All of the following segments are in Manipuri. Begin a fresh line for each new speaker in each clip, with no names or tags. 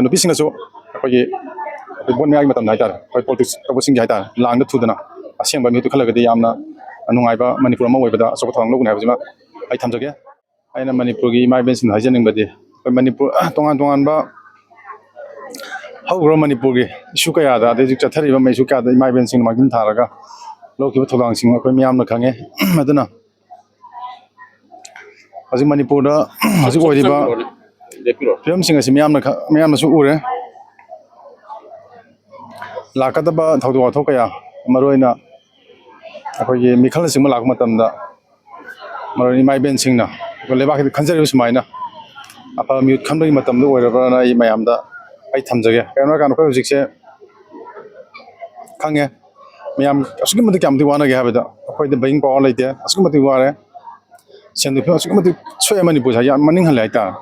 ꯅꯨꯄꯤꯁꯤꯡꯅꯁꯨ ꯑꯩꯈꯣꯏꯒꯤ ꯕꯣꯠ ꯃꯌꯥꯒꯤ ꯃꯇꯝꯗ ꯍꯥꯏꯇꯥꯔꯦ ꯑꯩꯈꯣꯏ ꯄꯣꯂꯤꯇꯤꯛꯁ ꯇꯧꯕꯁꯤꯡꯒꯤ ꯍꯥꯏꯇꯥꯔꯦ ꯂꯥꯡꯗ ꯊꯨꯗꯅ ꯑꯁꯦꯡꯕ ꯃꯤꯍꯨꯠꯇꯨ ꯈꯜꯂꯒꯗꯤ ꯌꯥꯝꯅ ꯅꯨꯡꯉꯥꯏꯕ ꯃꯅꯤꯄꯨꯔ ꯑꯃ ꯑꯣꯏꯕꯗ ꯑꯆꯧꯕ ꯊꯧꯗꯥꯡ ꯂꯧꯒꯅꯤ ꯍꯥꯏꯕꯁꯤꯃ ꯑꯩ ꯊꯝꯖꯒꯦ ꯑꯩꯅ ꯃꯅꯤꯄꯨꯔꯒꯤ ꯏꯃꯥ ꯏꯕꯦꯟꯁꯤꯡꯗ ꯍꯥꯏꯖꯅꯤꯡꯕꯗꯤ ꯑꯩꯈꯣꯏ ꯃꯅꯤꯄꯨꯔ ꯇꯣꯉꯥꯟ ꯇꯣꯉꯥꯟꯕ ꯍꯧꯈ꯭ꯔꯕ ꯃꯅꯤꯄꯨꯔꯒꯤ ꯏꯁꯨ ꯀꯌꯥꯗ ꯑꯗꯩ ꯍꯧꯖꯤꯛ ꯆꯠꯊꯔꯤꯕ ꯃꯩꯁꯨ ꯀꯌꯥꯗ ꯏꯃꯥ ꯏꯕꯦꯟꯁꯤꯡꯅ ꯃꯥꯡꯖꯤꯜ ꯊꯥꯔꯒ ꯂꯧꯈꯤꯕ ꯊꯧꯗꯥꯡꯁꯤꯡ ꯑꯩꯈꯣꯏ ꯃꯤꯌꯥꯝꯅ ꯈꯪꯉꯦ ꯑꯗꯨꯅ ꯍꯧꯖꯤꯛ ꯃꯅꯤꯄꯨꯔꯗ ꯍꯧꯖꯤꯛ ꯑꯣꯏꯔꯤꯕ ꯐꯤꯕꯝꯁꯤꯡ ꯑꯁꯤ ꯃꯌꯥꯝꯅꯁꯨ ꯎꯔꯦ ꯂꯥꯛꯀꯗꯕ ꯊꯧꯗꯣꯛ ꯋꯥꯊꯣꯛ ꯀꯌꯥ ꯃꯔꯨꯑꯣꯏꯅ ꯑꯩꯈꯣꯏꯒꯤ ꯃꯤꯈꯜꯅꯆꯤꯡꯕ ꯂꯥꯛꯄ ꯃꯇꯝꯗ ꯃꯔꯨꯑꯣꯏꯅ ꯏꯃꯥ ꯏꯕꯦꯟꯁꯤꯡꯅ ꯑꯩꯈꯣꯏ ꯂꯩꯕꯥꯛꯀꯤꯗ ꯈꯟꯖꯔꯤꯕ ꯁꯨꯃꯥꯏꯅ ꯑꯐꯕ ꯃꯤꯍꯨꯠ ꯈꯟꯕꯒꯤ ꯃꯇꯝꯗ ꯑꯣꯏꯔꯕ꯭ꯔꯅ ꯑꯩ ꯃꯌꯥꯝꯗ ꯑꯩ ꯊꯝꯖꯒꯦ ꯀꯩꯒꯤꯅꯣ ꯍꯥꯏꯔꯀꯥꯟꯗ ꯑꯩꯈꯣꯏ ꯍꯧꯖꯤꯛꯁꯦ ꯈꯪꯉꯦ ꯃꯌꯥꯝ ꯑꯁꯨꯛꯀꯤ ꯃꯇꯤꯛ ꯀꯌꯥꯝꯗꯤ ꯋꯥꯅꯒꯦ ꯍꯥꯏꯕꯗ ꯑꯩꯈꯣꯏꯗ ꯕꯌꯤꯡ ꯄꯋꯥꯔ ꯂꯩꯇꯦ ꯑꯁꯨꯛꯀꯤ ꯃꯇꯤꯛ ꯋꯥꯔꯦ ꯁꯦꯟꯗꯣꯛ ꯐꯤꯕꯝ ꯑꯁꯨꯛꯀꯤ ꯃꯇꯤꯛ ꯁꯣꯛꯑꯦ ꯃꯅꯤꯄꯨꯔꯁꯦ ꯌꯥꯝ ꯃꯅꯤꯡꯍꯜꯂꯦ ꯍꯥꯏꯇꯥꯔꯦ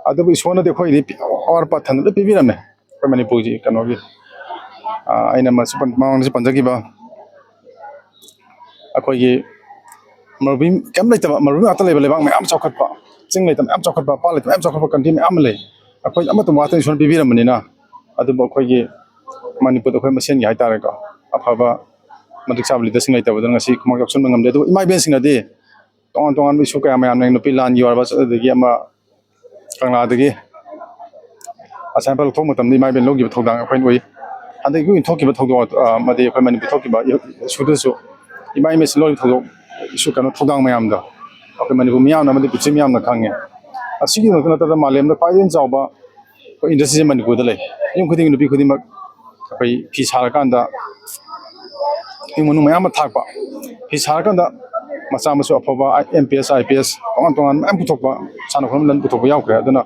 ꯑꯗꯨꯕꯨ ꯏꯁꯣꯔꯅꯗꯤ ꯑꯩꯈꯣꯏꯒꯤꯗꯤ ꯑꯋꯥꯠ ꯑꯄꯥ ꯊꯟꯅ ꯂꯣꯏ ꯄꯤꯕꯤꯔꯝꯃꯦ ꯑꯩꯈꯣꯏ ꯃꯅꯤꯄꯨꯔꯒꯤ ꯀꯩꯅꯣꯒꯤ ꯑꯩꯅ ꯃꯃꯥꯡꯗꯁꯨ ꯄꯟꯖꯈꯤꯕ ꯑꯩꯈꯣꯏꯒꯤ ꯃꯔꯨꯚꯨꯃꯤ ꯀꯩꯝ ꯂꯩꯇꯕ ꯃꯔꯨꯚꯨꯃꯤ ꯉꯥꯛꯇ ꯂꯩꯕ ꯂꯩꯕꯥꯛ ꯃꯌꯥꯝ ꯆꯥꯎꯈꯠꯄ ꯆꯤꯡ ꯂꯩꯇꯕ ꯃꯌꯥꯝ ꯆꯥꯎꯈꯠꯄ ꯄꯥꯠ ꯂꯩꯇꯕ ꯃꯌꯥꯝ ꯆꯥꯎꯈꯠꯄ ꯀꯟꯇ꯭ꯔꯤ ꯃꯌꯥꯝ ꯑꯃ ꯂꯩ ꯑꯩꯈꯣꯏ ꯑꯃꯠꯇ ꯋꯥꯠꯇꯅ ꯏꯁꯣꯔꯅ ꯄꯤꯕꯤꯔꯝꯕꯅꯤꯅ ꯑꯗꯨꯕꯨ ꯑꯩꯈꯣꯏꯒꯤ ꯃꯅꯤꯄꯨꯔꯗ ꯑꯩꯈꯣꯏ ꯃꯁꯦꯟꯒꯤ ꯍꯥꯏꯇꯥꯔꯦꯀꯣ ꯑꯐꯕ ꯃꯇꯤꯛ ꯆꯥꯕ ꯂꯤꯗꯔꯁꯤꯡ ꯂꯩꯇꯕꯗꯨꯅ ꯉꯁꯤ ꯈꯨꯃꯥꯡ ꯆꯥꯎꯁꯟꯕ ꯉꯝꯗꯦ ꯑꯗꯨꯕꯨ ꯏꯃꯥ ꯏꯕꯦꯟꯁꯤꯡꯅꯗꯤ ꯇꯣꯉꯥꯟ ꯇꯣꯉꯥꯟꯕ ꯏꯁꯨ ꯀꯌꯥ ꯃꯌꯥꯝ ꯂꯩ ꯅꯨꯄꯤ ꯂꯥꯟꯒꯤ ꯑꯣꯏꯔꯕ ꯑꯗꯨꯗꯒꯤ ꯑꯃ ꯀꯪꯂꯥꯗꯒꯤ ꯑꯁꯥꯝꯄꯥꯏ ꯂꯧꯊꯣꯛꯄ ꯃꯇꯝꯗ ꯏꯃꯥ ꯏꯕꯦꯟ ꯂꯧꯈꯤꯕ ꯊꯧꯗꯥꯡ ꯑꯩꯈꯣꯏꯅ ꯎꯏ ꯍꯟꯗꯛꯀꯤ ꯊꯣꯛꯈꯤꯕ ꯊꯧꯗꯣꯛ ꯑꯃꯗꯤ ꯑꯩꯈꯣꯏ ꯃꯅꯤꯄꯨꯔ ꯊꯣꯛꯈꯤꯕ ꯏꯁꯨꯗꯁꯨ ꯏꯃꯥ ꯏꯕꯦꯟꯁꯤꯡ ꯂꯧꯔꯤꯕ ꯊꯧꯗꯥꯡ ꯃꯌꯥꯝꯗꯣ ꯑꯩꯈꯣꯏ ꯃꯅꯤꯄꯨꯔ ꯃꯤꯌꯥꯝꯅ ꯑꯃꯗꯤ ꯄ꯭ꯔꯤꯊꯤꯕꯤ ꯃꯤꯌꯥꯝꯅ ꯈꯪꯉꯦ ꯑꯁꯤꯒꯤ ꯅꯠꯇꯅ ꯃꯥꯂꯦꯝꯗ ꯈ꯭ꯋꯥꯏꯗꯒꯤ ꯆꯥꯎꯕ ꯑꯩꯈꯣꯏ ꯏꯟꯗꯁꯇ꯭ꯔꯤꯁꯦ ꯃꯅꯤꯄꯨꯔꯗ ꯂꯩ ꯌꯨꯝ ꯈꯨꯗꯤꯡꯒꯤ ꯅꯨꯄꯤ ꯈꯨꯗꯤꯡꯃꯛ ꯑꯩꯈꯣꯏ ꯐꯤ ꯁꯥꯔꯀꯥꯟꯗ ꯏꯃꯨꯡ ꯃꯅꯨꯡ ꯃꯌꯥꯝ ꯑꯃ ꯊꯥꯛꯄ ꯐꯤ ꯁꯥꯔꯀꯥꯟꯗ ꯃꯆꯥ ꯃꯁꯨ ꯑꯐꯕ MPS IPS ꯇꯣꯉꯥꯟ ꯇꯣꯉꯥꯟ ꯃꯌꯥꯝ ꯄꯨꯊꯣꯛꯄ ꯁꯥꯟꯅ ꯈꯣꯠꯅꯕ ꯄꯨꯊꯣꯛꯄ ꯌꯥꯎꯈ꯭ꯔꯦ ꯑꯗꯨꯅ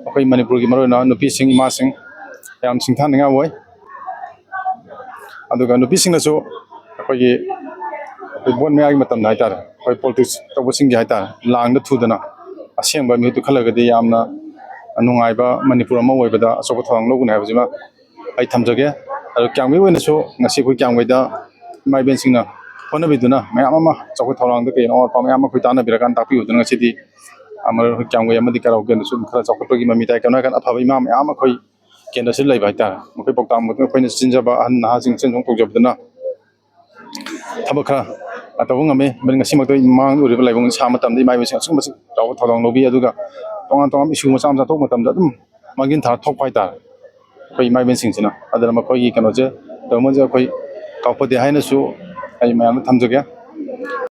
ꯑꯩꯈꯣই ꯃꯅꯤꯄꯨꯔꯒꯤ ꯃꯔꯨꯑꯣꯏꯅ ꯅꯨꯄꯤꯁꯤꯡ ꯏꯃꯥꯁꯤꯡ ꯌꯥꯝ ꯁꯤꯡꯊꯥꯅꯤꯡꯉꯥꯏ ꯑꯣꯏ ꯑꯗꯨꯒ ꯅꯨꯄꯤꯁꯤꯡꯅꯁꯨ ꯑꯩꯈꯣꯏꯒꯤ ꯕꯣꯠ ꯃꯌꯥꯒꯤ ꯃꯇꯝꯗ ꯍꯥꯏꯇꯥꯔꯦ ꯑꯩꯈꯣꯏ ꯄꯣꯂꯤꯇꯤꯛꯁ ꯇꯧꯕꯁꯤꯡꯒꯤ ꯍꯥꯏꯇꯥꯔꯦ ꯂꯥꯡꯗ ꯊꯨꯗꯅ ꯑꯁꯦꯡꯕ ꯃꯤꯍꯨꯠꯇꯨ ꯈꯜꯂꯒꯗꯤ ꯌꯥꯝꯅ ꯅꯨꯡꯉꯥꯏꯕ ꯃꯅꯤꯄꯨꯔ ꯑꯃ ꯑꯣꯏꯕꯗ ꯑꯆꯧꯕ ꯊꯧꯗꯥꯡ ꯂꯧꯒꯅꯤ ꯍꯥꯏꯕꯁꯤꯃ ꯑꯩ ꯊꯝꯖꯒꯦ ꯑꯗꯨ ꯀ꯭ꯌꯥꯝꯒꯩ ꯑꯣꯏꯅꯁꯨ ꯉꯁꯤ ꯑꯩꯈꯣꯏ ꯀ꯭ꯌꯥꯝꯒꯩꯗ ꯏꯃꯥ ꯏꯕꯦꯟꯁꯤꯡꯅ ꯍꯣꯠꯅꯕꯤꯗꯨꯅ ꯃꯌꯥꯝ ꯑꯃ ꯆꯥꯎꯈꯠ ꯊꯧꯔꯥꯡꯗ ꯀꯩꯅꯣ ꯑꯋꯥꯠ ꯑꯄꯥ ꯃꯌꯥꯝ ꯑꯃ ꯑꯩꯈꯣꯏ ꯇꯥꯟꯅꯕꯤꯔꯀꯥꯟꯗ ꯇꯥꯛꯄꯤꯕꯗꯨꯅ ꯉꯁꯤꯗꯤ ꯑꯩꯈꯣꯏ ꯀ꯭ꯌꯥꯝꯒꯩ ꯑꯃꯗꯤ ꯀꯩꯔꯥꯎꯀꯦꯟꯗꯁꯨ ꯈꯔ ꯆꯥꯎꯈꯠꯄꯒꯤ ꯃꯃꯤ ꯇꯥꯏ ꯀꯩꯅꯣ ꯍꯥꯏꯔꯀꯥꯟꯗ ꯑꯐꯕ ꯏꯃꯥ ꯃꯌꯥꯝ ꯑꯩꯈꯣꯏ ꯀꯦꯟꯗ꯭ꯔꯁꯤꯗ ꯂꯩꯕ ꯍꯥꯏꯇꯥꯔꯦ ꯃꯈꯣꯏ ꯄꯥꯎꯇꯥꯛ ꯃꯇꯨꯡ ꯑꯩꯈꯣꯏꯅ ꯆꯤꯟꯖꯕ ꯑꯍꯟ ꯅꯍꯥꯁꯤꯡ ꯆꯦꯟ ꯆꯣꯡ ꯇꯧꯖꯕꯗꯨꯅ ꯊꯕꯛ ꯈꯔ ꯇꯧꯕ ꯉꯝꯃꯤ ꯉꯁꯤꯃꯛꯇ ꯃꯃꯥꯡꯗ ꯎꯔꯤꯕ ꯂꯥꯏꯕꯨꯡ ꯁꯥꯕ ꯃꯇꯝꯗ ꯏꯃꯥ ꯏꯕꯦꯟꯁꯤꯡ ꯑꯁꯨꯛꯀꯤ ꯃꯇꯤꯛ ꯆꯥꯎꯕ ꯊꯧꯗꯥꯡ ꯂꯧꯕꯤ ꯑꯗꯨꯒ ꯇꯣꯉꯥꯟ ꯇꯣꯉꯥꯟꯕ ꯏꯁꯨ ꯃꯆꯥ ꯃꯆꯥ ꯊꯣꯛꯄ ꯃꯇꯝꯗ ꯑꯗꯨꯝ ꯃꯥꯡꯖꯤꯟ ꯊꯥꯔ ꯊꯣꯛꯄ ꯍꯥꯏꯇꯥꯔꯦ ꯑꯩꯈꯣꯏ ꯏꯃꯥ ꯏꯕꯦꯟꯁꯤꯡꯁꯤꯅ ꯑꯗꯨꯅ ꯃꯈꯣꯏꯒꯤ ꯀꯩꯅꯣꯁꯦ ꯇꯧꯔꯃꯁꯦ ꯑꯩꯈꯣꯏ ꯀꯥꯎꯐꯗꯦ ꯍꯥꯏꯅꯁꯨ ꯑꯩ ꯃꯌꯥꯝꯗ ꯊꯝꯖꯒꯦ